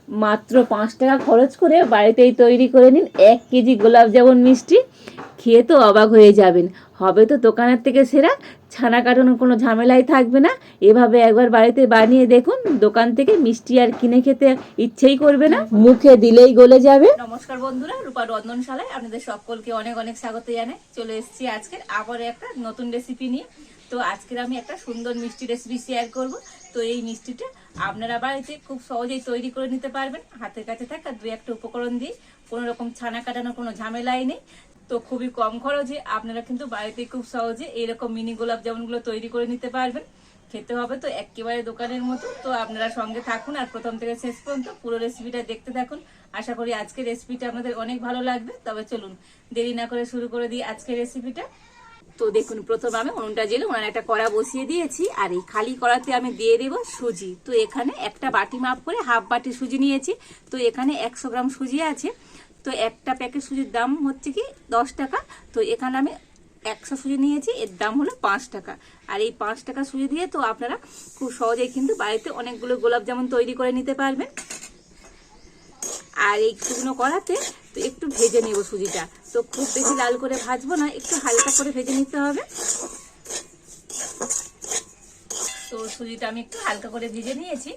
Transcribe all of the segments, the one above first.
মাত্র 5 টাকা খরচ করে বাড়িতেই তৈরি করে নিন 1 কেজি গোলাপ জামুন মিষ্টি। খেয়ে তো অবাক হয়ে যাবেন, হবে তো দোকানের থেকে সেরা। ছানা কাটানোর কোনো ঝামেলাই থাকবে না। এভাবে একবার বাড়িতে বানিয়ে দেখুন, দোকান থেকে মিষ্টি আর কিনে খেতে ইচ্ছেই করবে না, মুখে দিলেই গলে যাবে। নমস্কার বন্ধুরা, রূপা রন্ধনশালায় আপনাদের সকলকে অনেক অনেক স্বাগত জানাই। চলে এসেছি আজকের আবার একটা নতুন রেসিপি নিয়ে। তো আজকের আমি একটা সুন্দর মিষ্টি রেসিপি শেয়ার করব। তো এই মিষ্টিটা আপনারা বাড়িতে খুব সহজেই তৈরি করে নিতে পারবেন, হাতের কাছে থাকা 2-1টা উপকরণ দিয়ে। কোনো রকম ছানা কাটানোর কোনো ঝামেলাই নেই। তো খুবই কম খরচে আপনারা কিন্তু বাড়িতে খুব সহজে এইরকম মিনি গোলাপ জামুনগুলো তৈরি করে নিতে পারবেন। খেতে হবে তো একেবারে দোকানের মতো। তো আপনারা সঙ্গে থাকুন আর প্রথম থেকে শেষ পর্যন্ত পুরো রেসিপিটা দেখতে থাকুন। আশা করি আজকের রেসিপিটা আপনাদের অনেক ভালো লাগবে। তবে চলুন দেরি না করে শুরু করে দিই আজকের রেসিপিটা। তো দেখুন, প্রথমে আমি উনুনটা জেলে উনানে একটা কড়া বসিয়ে দিয়েছি, আর এই খালি কড়াতে আমি দিয়ে দেবো সুজি। তো এখানে একটা বাটি মাপ করে হাফ বাটি সুজি নিয়েছি। তো এখানে 100 গ্রাম সুজি আছে। তো একটা প্যাকেট সুজির দাম হচ্ছে কি 10 টাকা। তো এখানে আমি 100 সুজি নিয়েছি, এর দাম হলো 5 টাকা। আর এই 5 টাকা সুজি দিয়ে তো আপনারা খুব সহজেই কিন্তু বাড়িতে অনেকগুলো গোলাপ জামুন তৈরি করে নিতে পারবেন। আর এই শুকনো কড়াতে তো একটু ভেজে নেব সুজিটা। তো খুব বেশি লাল করে ভাজবো না, একটু হালকা করে ভেজে নিতে হবে। তো সুজিটা আমি একটু হালকা করে ভেজে নিয়েছি।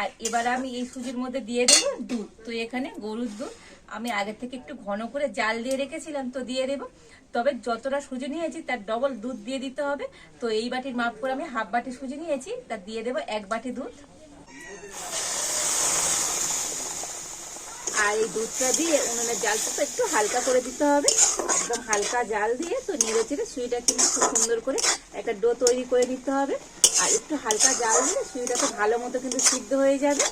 আর এবার আমি এই সুজির মধ্যে দিয়ে দেবো দুধ। তো এখানে গরুর দুধ আমি আগে থেকে একটু ঘন করে জাল দিয়ে রেখেছিলাম, তো দিয়ে দেবো। তবে যতটা সুজি নিয়েছি তার ডবল দুধ দিয়ে দিতে হবে। তো এই বাটির মাপ করে আমি হাফ বাটি সুজি নিয়েছি, তার দিয়ে দেবো 1 বাটি দুধ। আর এই দুধটা দিয়ে উনুনের জালটা তো একটু হালকা করে দিতে হবে, একদম হালকা জাল দিয়ে তো নেড়ে চেড়ে সুজিটা কিন্তু খুব সুন্দর করে একটা ডো তৈরি করে নিতে হবে। আর একটু হালকা জাল দিলে সুজিটাকে ভালো মতো কিন্তু সিদ্ধ হয়ে যাবে।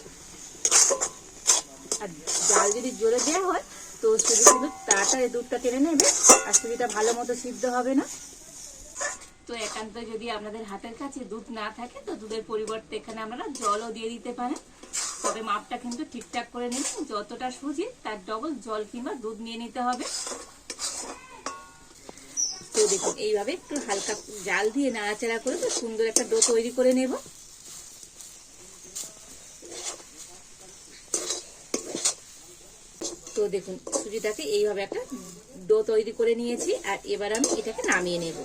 আর জাল যদি জোরে দেওয়া হয় তো সুজি কিন্তু তাড়াতাড়ি দুধটা টেনে নেবে, আর সুজিটা ভালো মতো সিদ্ধ হবে না। তো একান্ত যদি আপনাদের হাতের কাছে দুধ না থাকে তো দুধের পরিবর্তে এখানে আপনারা জলও দিয়ে দিতে পারেন। তবে মাপটা কিন্তু ঠিকঠাক করে নেবেন, যতটা সুজি তার ডবল জল কিংবা দুধ নিয়ে নিতে হবে। তো দেখুন এইভাবে একটু হালকা জাল দিয়ে নাড়াচাড়া করে তো সুন্দর একটা ডো তৈরি করে নেব। তো দেখুন সুজিটাকে এইভাবে একটা ডো তৈরি করে নিয়েছি। আর এবার আমি এটাকে নামিয়ে নেব।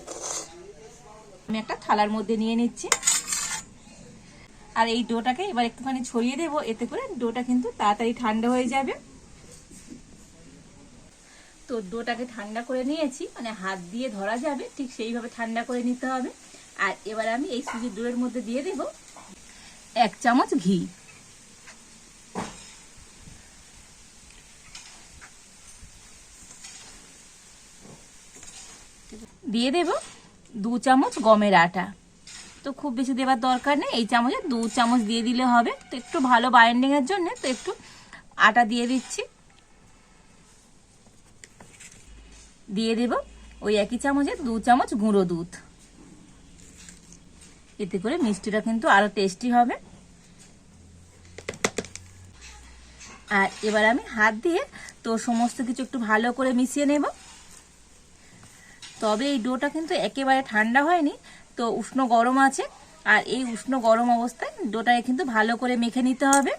আমি একটা থালার মধ্যে নিয়ে নিচ্ছি। আর এই ডোটাকে এবার একটুখানি ছড়িয়ে দেবো, এতে করে ডোটা কিন্তু তাড়াতাড়ি ঠান্ডা হয়ে যাবে। তো ডোটাকে ঠান্ডা করে নিয়েছি, মানে হাত দিয়ে ধরা যাবে ঠিক সেইভাবে ঠান্ডা করে নিতে হবে। আর এবার আমি এই সুজির ডোয়ের মধ্যে দিয়ে দেব 1 চামচ ঘি। দিয়ে দেব 2 চামচ গমের আটা। তো খুব বেশি দেবার দরকার নেই, এই চামচে 2 চামচ দিয়ে দিলে হবে। তো একটু ভালো বাইন্ডিং এর জন্য তো একটু আটা দিয়ে দিচ্ছি। দিয়ে দেব ওই একই চামচে 2 চামচ গুঁড়ো দুধ। এতে করে মিষ্টিটা কিন্তু আরো টেস্টি হবে। আর এবার আমি হাত দিয়ে তো সমস্ত কিছু একটু ভালো করে মিশিয়ে নেব। তবে এই ডোটা কিন্তু একেবারে ঠান্ডা হয়নি, তো উষ্ণ গরম আছে। আর এই উষ্ণ গরম অবস্থায় ডোটাকে কিন্তু ভালো করে মেখে নিতে হবে।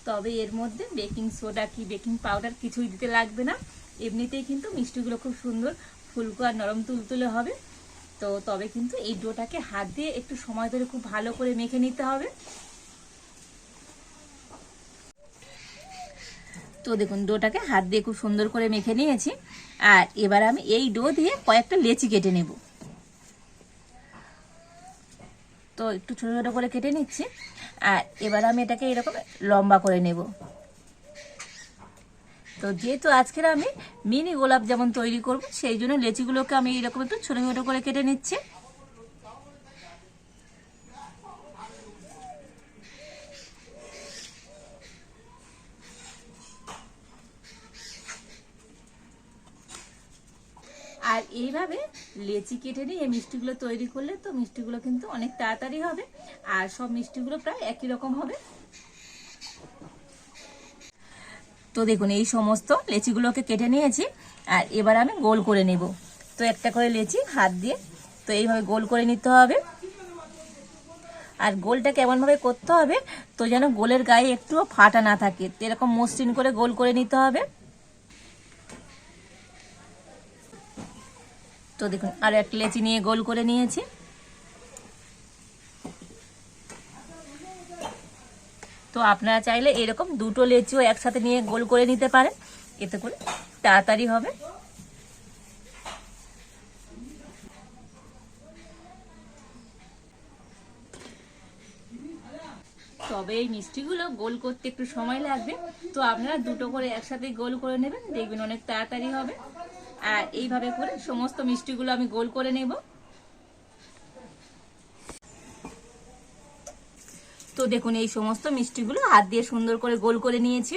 তবে এর মধ্যে বেকিং সোডা কি বেকিং পাউডার কিছুই দিতে লাগবে না, এমনিতেই কিন্তু মিষ্টিগুলো খুব সুন্দর ফুলকো আর নরম তুলতুলে হবে। তো তবে কিন্তু এই ডোটাকে হাত দিয়ে একটু সময় ধরে খুব ভালো করে মেখে নিতে হবে। তো দেখুন ডোটাকে হাত দিয়ে খুব সুন্দর করে মেখে নিয়েছি। আর এবার আমি এই ডো দিয়ে কয়েকটা লেচি কেটে নেব। তো একটু ছোট ছোট করে কেটে নিচ্ছি। আর এবার আমি এটাকে এরকম লম্বা করে নেব। তো যেহেতু আজকের আমি মিনি গোলাপ জামুন তৈরি করব, সেই জন্য লেচিগুলোকে আমি এরকম একটু ছোট ছোট করে কেটে নিচ্ছি। আর এইভাবে লেচি কেটে নিয়ে মিষ্টিগুলো তৈরি করলে তো মিষ্টিগুলো কিন্তু অনেক তাড়াতাড়ি হবে, আর সব মিষ্টিগুলো প্রায় একই রকম হবে। তো দেখুন এই সমস্ত লেচিগুলোকে কেটে নিয়েছি। আর এবার আমি গোল করে নেব। তো একটা করে লেচি হাত দিয়ে তো এইভাবে গোল করে নিতে হবে। আর গোলটা কেমনভাবে করতে হবে তো যেন গোলের গায়ে একটুও ফাটা না থাকে, তো এরকম মসৃণ করে গোল করে নিতে হবে। তো দেখুন আরো একটা লেচি নিয়ে গোল করে নিয়েছি। তো আপনারা চাইলে এরকম দুটো লেচিও একসাথে নিয়ে গোল করে নিতে পারেন, এতে করে তাড়াতাড়ি হবে। তবে এই মিষ্টিগুলো গোল করতে একটু সময় লাগবে, তো আপনারা দুটো করে একসাথে গোল করে নেবেন, দেখবেন অনেক তাড়াতাড়ি হবে। আর এইভাবে করে সমস্ত মিষ্টিগুলো আমি গোল করে নেব। তো দেখুন এই সমস্ত মিষ্টিগুলো হাত দিয়ে সুন্দর করে গোল করে নিয়েছি।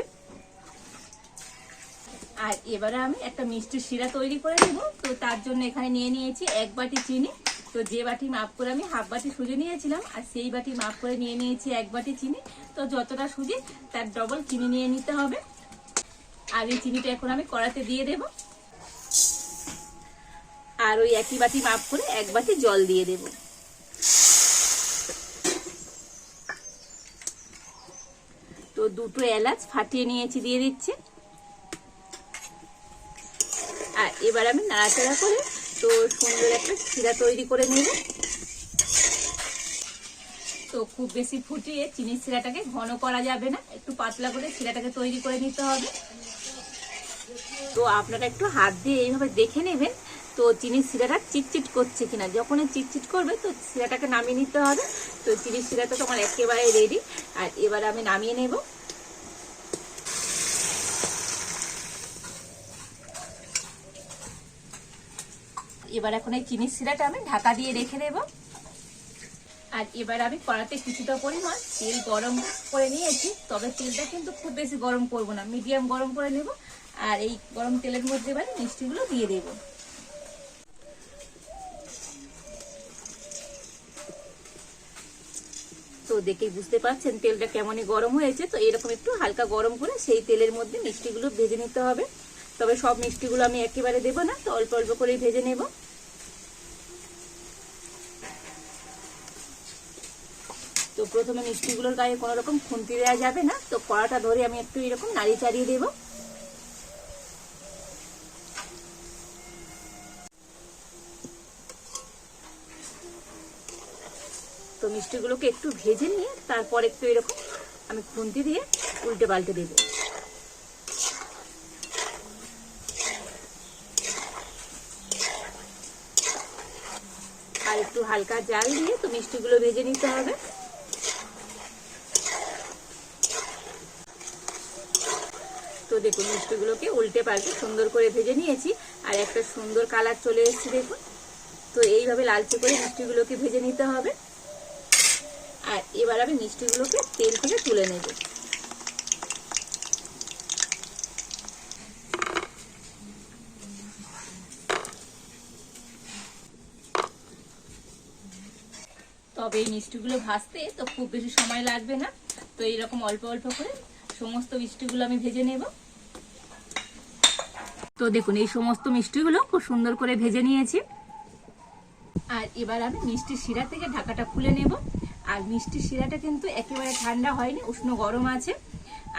আর এবারে আমি একটা মিষ্টির শিরা তৈরি করে নেব। তো তার জন্য এখানে নিয়ে নিয়েছি 1 বাটি চিনি। তো যে বাটি মাপ করে আমি হাফ বাটি সুজি নিয়েছিলাম, আর সেই বাটি মাপ করে নিয়ে নিয়েছি 1 বাটি চিনি। তো যতটা সুজি তার ডবল চিনি নিয়ে নিতে হবে। আর এই চিনিটা এখন আমি কড়াতে দিয়ে দেব। আর ওই একই বাটি মাপ করে 1 বাটি জল দিয়ে দেব। তো দুটো এলাচ ফাটিয়ে নিয়েছি, দিয়ে দিচ্ছি। আর এবার আমি নাড়াচাড়া করে তো সুন্দর একটা শিরা তৈরি করে নেব। তো খুব বেশি ফুটিয়ে চিনির শিরাটাকে ঘন করা যাবে না, একটু পাতলা করে শিরাটাকে তৈরি করে নিতে হবে। তো আপনারা একটু হাত দিয়ে এইভাবে দেখে নেবেন তো চিনির শিরাটা চিটচিট করছে কিনা। যখন চিটচিট করবে তো শিরাটাকে নামিয়ে নিতে হবে। তো চিনির শিরাটা তো আমার একেবারে রেডি। আর এবার আমি নামিয়ে নেব। এবার এখন এই চিনির শিরাটা আমি ঢাকা দিয়ে রেখে দেব। আর এবার আমি কড়াতে কিছুটা পরিমাণ তেল গরম করে নিয়েছি, তবে তেলটা কিন্তু খুব বেশি গরম করব না, মিডিয়াম গরম করে নেব। আর এই গরম তেলের মধ্যে এবার মিষ্টিগুলো দিয়ে দেব। তো দেখেই বুঝতে পারছেন তেলটা কেমনই গরম হয়েছে। তো এরকম একটু হালকা গরম করে সেই তেলের মধ্যে মিষ্টিগুলো ভেজে নিতে হবে। তবে সব মিষ্টিগুলো আমি একেবারে দেব না, তো অল্প অল্প করে ভেজে নেব। তো প্রথমে মিষ্টিগুলোর গায়ে কোনো রকম খুন্তি দেওয়া যাবে না। তো কড়াটা ধরে আমি একটু এরকম নাড়িয়ে চাড়িয়ে দেব। তো মিষ্টিগুলোকে একটু ভেজে নিয়ে তারপর একটু এরকম আমি খুন্তি দিয়ে উল্টে পাল্টে দেব। আর একটু হালকা জাল দিয়ে তো মিষ্টিগুলো ভেজে নিতে হবে। তো দেখুন মিষ্টিগুলোকে উল্টে পাল্টে সুন্দর করে ভেজে নিয়েছি। আর একটা সুন্দর কালার চলে এসেছে দেখুন। তো এইভাবে লালচে করে মিষ্টিগুলোকে ভেজে নিতে হবে। আর এবার আমি মিষ্টিগুলোকে তেল থেকে তুলে নেব। তবে এই মিষ্টিগুলো ভাজতে তো খুব বেশি সময় লাগবে না। তো এইরকম অল্প অল্প করে সমস্ত মিষ্টিগুলো আমি ভেজে নেব। তো দেখুন এই সমস্ত মিষ্টিগুলো খুব সুন্দর করে ভেজে নিয়েছি। আর এবার আমি মিষ্টির শিরা থেকে ঢাকাটা খুলে নেব। আর মিষ্টির শিরাটা কিন্তু একেবারে ঠান্ডা হয়নি, উষ্ণ গরম আছে।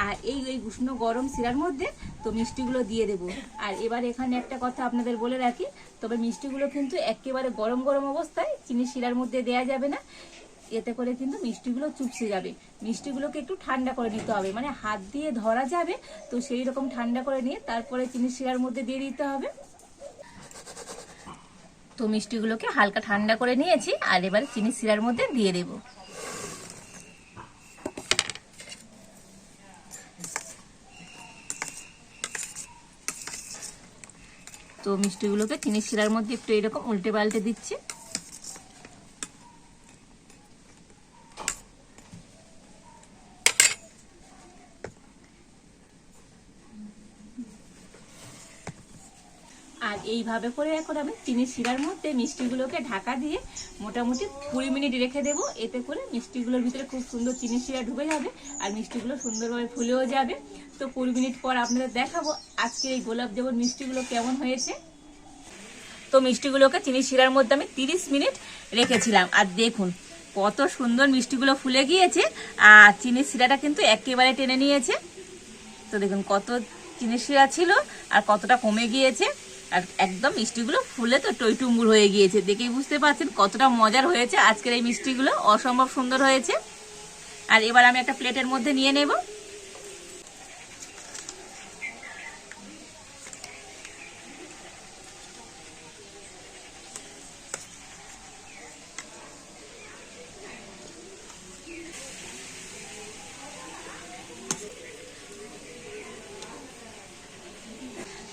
আর এই উষ্ণ গরম শিরার মধ্যে তো মিষ্টিগুলো দিয়ে দেব। আর এবার এখানে একটা কথা আপনাদের বলে রাখি, তবে মিষ্টিগুলো কিন্তু একেবারে গরম গরম অবস্থায় চিনির শিরার মধ্যে দেয়া যাবে না, এতে করে কিন্তু মিষ্টিগুলো চুপসে যাবে। মিষ্টিগুলোকে একটু ঠান্ডা করে নিতে হবে, মানে হাত দিয়ে ধরা যাবে তো সেই রকম ঠান্ডা করে নিয়ে তারপরে চিনির শিরার মধ্যে দিয়ে দিতে হবে। তো মিষ্টিগুলোকে হালকা ঠান্ডা করে নিয়েছি। আর এবার চিনির শিরার মধ্যে দিয়ে দেব। তো মিষ্টিগুলোকে চিনির শিরার মধ্যে একটু এরকম উল্টে পাল্টে দিচ্ছি। আর এইভাবে করে এখন আমি চিনির শিরার মধ্যে মিষ্টিগুলোকে ঢাকা দিয়ে মোটামুটি 20 মিনিট রেখে দেবো। এতে করে মিষ্টিগুলোর ভিতরে খুব সুন্দর চিনির শিরা ঢুকে যাবে আর মিষ্টিগুলো সুন্দরভাবে ফুলেও যাবে। তো 20 মিনিট পর আপনাদের দেখাবো আজকে এই গোলাপ জামুন মিষ্টিগুলো কেমন হয়েছে। তো মিষ্টিগুলোকে চিনি শিরার মধ্যে আমি 30 মিনিট রেখেছিলাম। আর দেখুন কত সুন্দর মিষ্টিগুলো ফুলে গিয়েছে, আর চিনি শিরাটা কিন্তু একেবারে টেনে নিয়েছে। তো দেখুন কত চিনি শিরা ছিল আর কতটা কমে গিয়েছে, আর একদম মিষ্টিগুলো ফুলে তো টইটুম্বুর হয়ে গিয়েছে। দেখেই বুঝতে পারছেন কতটা মজার হয়েছে আজকের এই মিষ্টিগুলো, অসম্ভব সুন্দর হয়েছে। আর এবার আমি একটা প্লেটের মধ্যে নিয়ে নেব।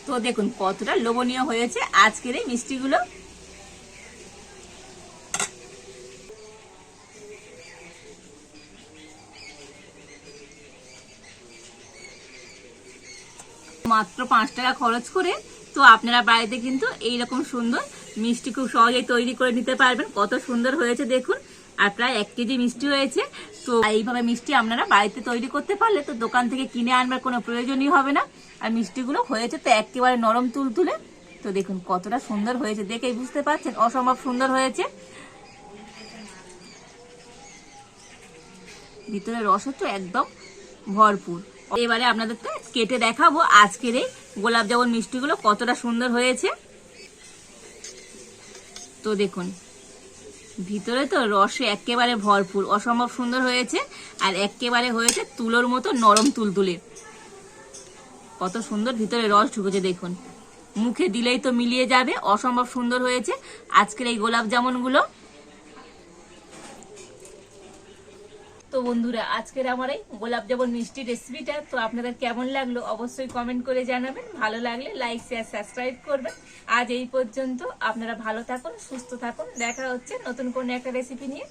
তো দেখুন কতটা লোভনীয় হয়েছে আজকের এই মিষ্টিগুলো। মাত্র 5 টাকা খরচ করে তো আপনারা বাড়িতে কিন্তু এইরকম সুন্দর মিষ্টি খুব সহজেই তৈরি করে নিতে পারবেন। কত সুন্দর হয়েছে দেখুন, আর প্রায় 1 কেজি মিষ্টি হয়েছে। তো এইভাবে মিষ্টি আপনারা বাড়িতে তৈরি করতে পারলে তো দোকান থেকে কিনে আনবার কোনো প্রয়োজনই হবে না। আর মিষ্টিগুলো হয়েছে তো একেবারে নরম তুলতুলে। তো দেখুন কতটা সুন্দর হয়েছে, দেখেই বুঝতে পারছেন অসম্ভব সুন্দর হয়েছে। ভিতরে রসও তো একদম ভরপুর। এবারে আপনাদেরকে কেটে দেখাবো আজকের এই গোলাপ জামুন মিষ্টিগুলো কতটা সুন্দর হয়েছে। তো দেখুন ভিতরে তো রসে একেবারে ভরপুর, অসম্ভব সুন্দর হয়েছে। আর একেবারে হয়েছে তুলোর মতো নরম তুলতুলে, কত সুন্দর ভিতরে রস ঢুকেছে দেখুন, মুখে দিলেই তো মিলিয়ে যাবে। অসম্ভব সুন্দর হয়েছে আজকের এই গোলাপ জামুনগুলো। তো বন্ধুরা আজকের আমার এই গোলাপ জামুন মিষ্টি রেসিপিটা তো আপনাদের কেমন লাগলো অবশ্যই কমেন্ট করে জানাবেন। ভালো লাগলে লাইক শেয়ার সাবস্ক্রাইব করবেন। আজ এই পর্যন্ত, আপনারা ভালো থাকুন, সুস্থ থাকুন। দেখা হচ্ছে নতুন কোনো একটা রেসিপি নিয়ে।